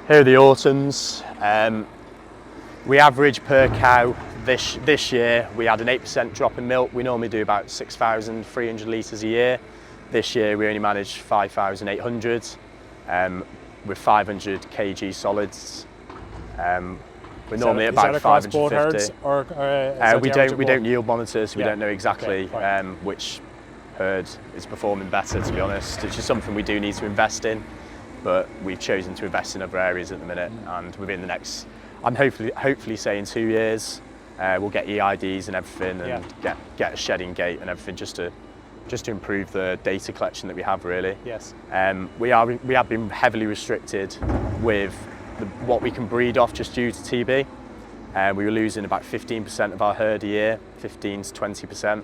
Here are the autumns. We average per cow this year, we had an 8% drop in milk. We normally do about 6,300 litres a year. This year we only managed 5,800 with 500 kg solids. We're normally at about 550. Or we don't yield monitor, so we don't know exactly which herd is performing better, to be honest. It's just something we do need to invest in, but we've chosen to invest in other areas at the minute, and within the next, I'm hopefully say in 2 years, we'll get EIDs and everything, and get a shedding gate and everything, just to improve the data collection that we have, really. Yes. We have been heavily restricted with what we can breed off just due to TB. We were losing about 15% of our herd a year, 15 to 20%,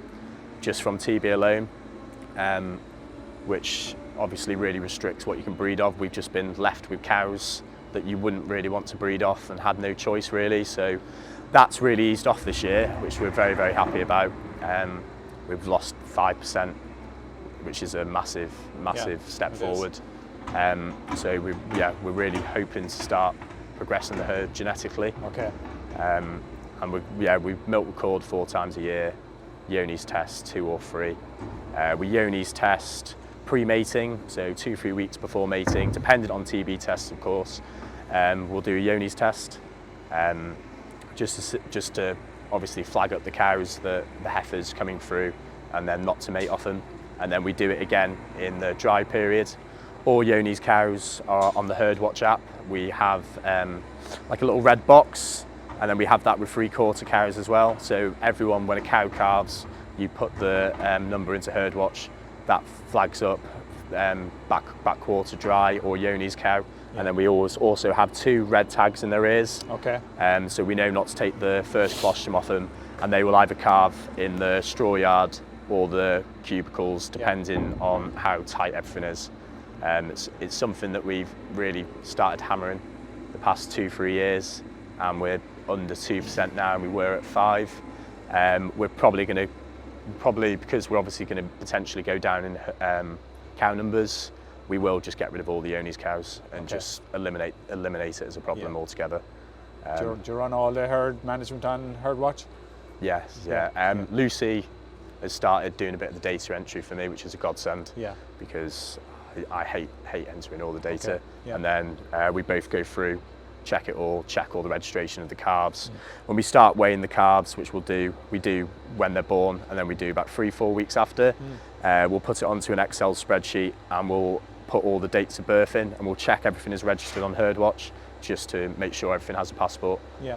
just from TB alone, which obviously really restricts what you can breed of. We've just been left with cows that you wouldn't really want to breed off and had no choice, really. So that's really eased off this year, which we're very, very happy about. We've lost 5%, which is a massive step forward. So we're really hoping to start progressing the herd genetically. Okay. And we milk record 4 times a year, Yoni's test 2 or 3. We Yoni's test pre-mating, so 2-3 weeks before mating, dependent on TB tests, of course. We'll do a Yoni's test, just to obviously flag up the cows, the heifers coming through, and then not to mate off them. And then we do it again in the dry period. All Yoni's cows are on the Herd Watch app. We have like a little red box, and then we have that with 3/4 cows as well. So everyone, when a cow calves, you put the number into Herd Watch, that flags up back quarter dry or Yoni's cow. And then we always also have 2 red tags in their ears. Okay. So we know not to take the first colostrum off them, and they will either calve in the straw yard or the cubicles, depending on how tight everything is. It's something that we've really started hammering the past 2-3 years, and we're under 2% now, and we were at 5%. We're probably because we're obviously going to potentially go down in cow numbers, we will just get rid of all the Yoni's cows and just eliminate it as a problem altogether. Do you run all the herd management on Herd Watch? Yes, Lucy has started doing a bit of the data entry for me, which is a godsend. Yeah. Because I hate entering all the data. Okay. Yeah. And then we both go through, check it all, check all the registration of the calves. When we start weighing the calves, which we do when they're born, and then we do about 3-4 weeks after. We'll put it onto an Excel spreadsheet, and we'll put all the dates of birth in, and we'll check everything is registered on Herd Watch, just to make sure everything has a passport. Yeah.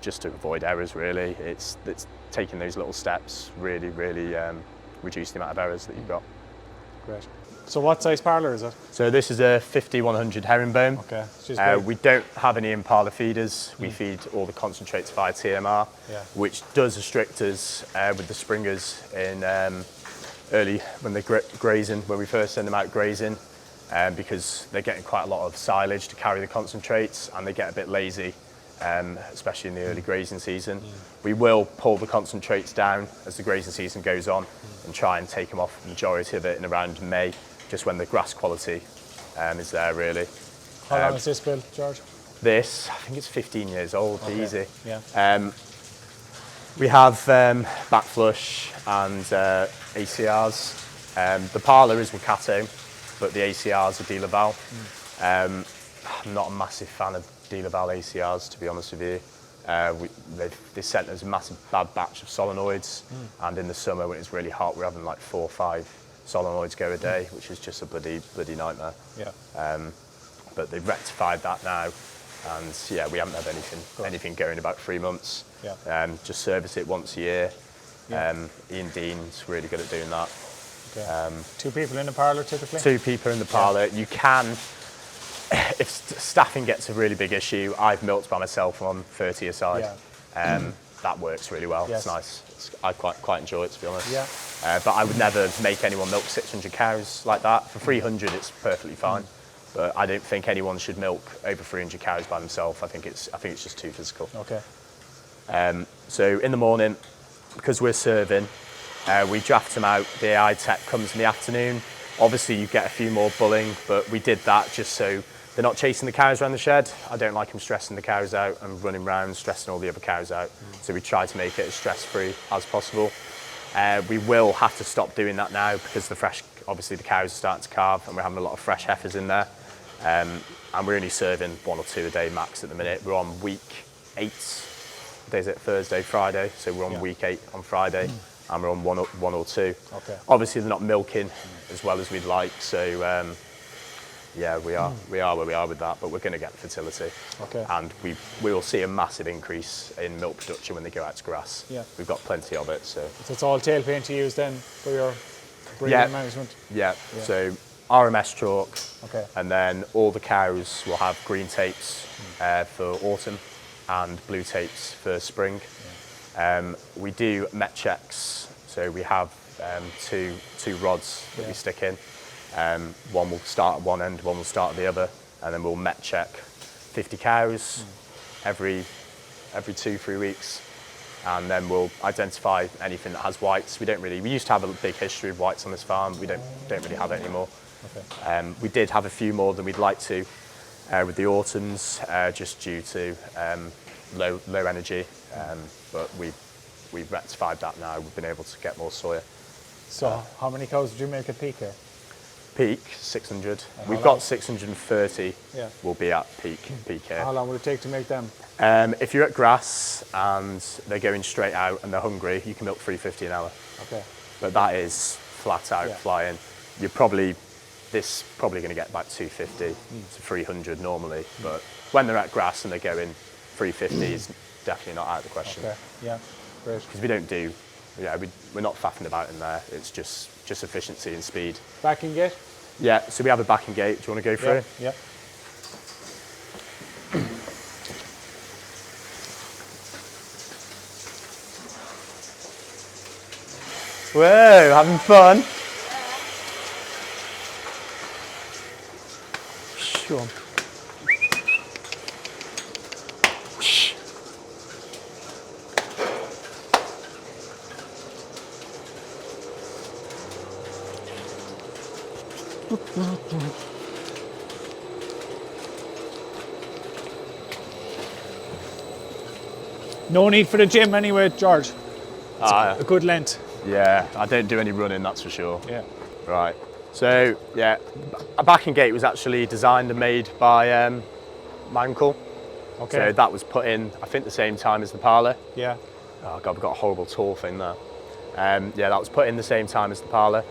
Just to avoid errors, really. It's taking those little steps really reduce the amount of errors that you've got. Great. So what size Parlour is it? So this is a 50-100 herringbone. Okay. We don't have any Impala feeders. We feed all the concentrates via TMR, which does restrict us with the springers in early when they're grazing, when we first send them out grazing, because they're getting quite a lot of silage to carry the concentrates, and they get a bit lazy, especially in the early grazing season. We will pull the concentrates down as the grazing season goes on and try and take them off the majority of it in around May, just when the grass quality is there, really. How long has this built, George? This, I think it's 15 years old, easy. Yeah. We have backflush and ACRs. The Parlour is Waikato, but the ACRs are De La Val. I'm not a massive fan of De La Val ACRs, to be honest with you. They sent us a massive bad batch of solenoids, and in the summer when it's really hot, we're having like 4 or 5 solenoids go a day, which is just a bloody nightmare. Yeah. But they've rectified that now, and we haven't had anything going about 3 months. Yeah. Just service it once a year. Ian Dean's really good at doing that. Okay. 2 people in the Parlour typically? 2 people in the Parlour. You can, if staffing gets a really big issue, I've milked by myself on 30 aside. That works really well. Yes. It's nice. I quite enjoy it, to be honest. Yeah. But I would never make anyone milk 600 cows like that. For 300, it's perfectly fine. But I don't think anyone should milk over 300 cows by themselves. I think it's just too physical. Okay. So in the morning, because we're serving, we draft them out. The AI tech comes in the afternoon. Obviously, you get a few more bulling, but we did that just so they're not chasing the cows around the shed. I don't like them stressing the cows out and running around, stressing all the other cows out. So we try to make it as stress-free as possible. We will have to stop doing that now because obviously the cows are starting to calve and we're having a lot of fresh heifers in there. And we're only serving 1 or 2 a day max at the minute. We're on week 8. What day is it? Thursday, Friday. So we're on week 8 on Friday and we're on 1 or 2. Okay. Obviously they're not milking as well as we'd like. So yeah, we are where we are with that, but we're going to get fertility. Okay. And we will see a massive increase in milk production when they go out to grass. Yeah. We've got plenty of it. So it's all tail paint you use then for your breeding management? Yeah. So RMS chalk. Okay. And then all the cows will have green tapes for autumn and blue tapes for spring. Yeah. We do met checks. So we have two rods that we stick in. One will start at one end, one will start at the other, and then we'll met check 50 cows every 2-3 weeks, and then we'll identify anything that has whites. We used to have a big history of whites on this farm. We don't really have it anymore. Okay. We did have a few more than we'd like to with the autumns, just due to low energy, but we've rectified that now. We've been able to get more soya. So how many cows did you make at peak here? Peak 600. We've got 630. Yeah. We'll be at peak here. How long would it take to make them? If you're at grass and they're going straight out and they're hungry, you can milk 350 an hour. Okay. But that is flat out flying. You're probably going to get about 250 to 300 normally. But when they're at grass and they're going 350 is definitely not out of the question. Okay. Yeah. Great. Because we don't do. Yeah, we're not faffing about in there. It's just efficiency and speed. Backing gate? Yeah, so we have a backing gate. Do you want to go through? Yeah. Whoa, having fun. Sure. No need for the gym anyway, George. It's Ah, a good length. yeah, I don't do any running, that's for sure. Yeah. Right. So, yeah, a backing gate was actually designed and made by my uncle. Okay. So that was put in, I think, the same time as the Parlour. Yeah. Oh God, we've got a horrible tall thing there. Yeah, that was put in the same time as the Parlour.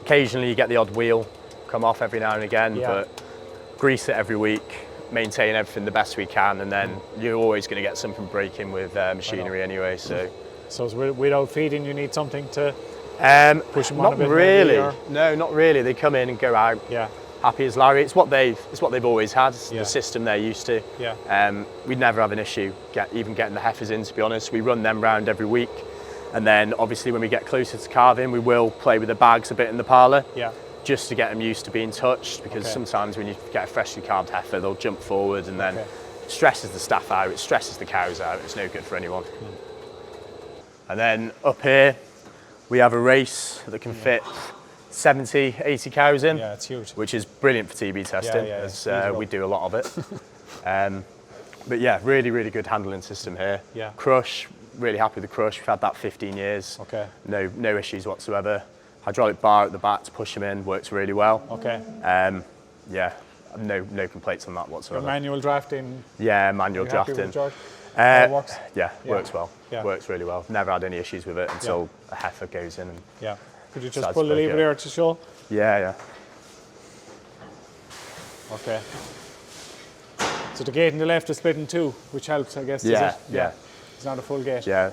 Occasionally you get the odd wheel come off every now and again, but grease it every week, maintain everything the best we can, and then you're always going to get something breaking with machinery anyway. So without feeding, you need something to push them on a bit. Not really. No, not really. They come in and go out. Yeah. Happy as Larry. It's what they've always had. It's the system they're used to. Yeah. We'd never have an issue even getting the heifers in. To be honest, we run them round every week, and then obviously when we get closer to calving, we will play with the bags a bit in the Parlour. Yeah. Just to get them used to being touched, because sometimes when you get a freshly calved heifer, they'll jump forward and then it stresses the staff out, it stresses the cows out, it's no good for anyone. And then up here, we have a race that can fit 70, 80 cows in. Yeah, it's huge. Which is brilliant for TB testing, as we do a lot of it. But yeah, really, really good handling system here. Yeah. Crush, really happy with the crush. We've had that 15 years. Okay. No issues whatsoever. Hydraulic bar at the back to push them in, works really well. Okay. Yeah, no complaints on that whatsoever. Your manual drafting? Yeah, manual drafting. Happy with George? Works? Yeah, works well. Yeah. Works really well. Never had any issues with it until a heifer goes in. And Could you just pull the lever there to show? Yeah. Okay. So the gate on the left is split in two, which helps, I guess. Yeah. It's not a full gate. Yeah.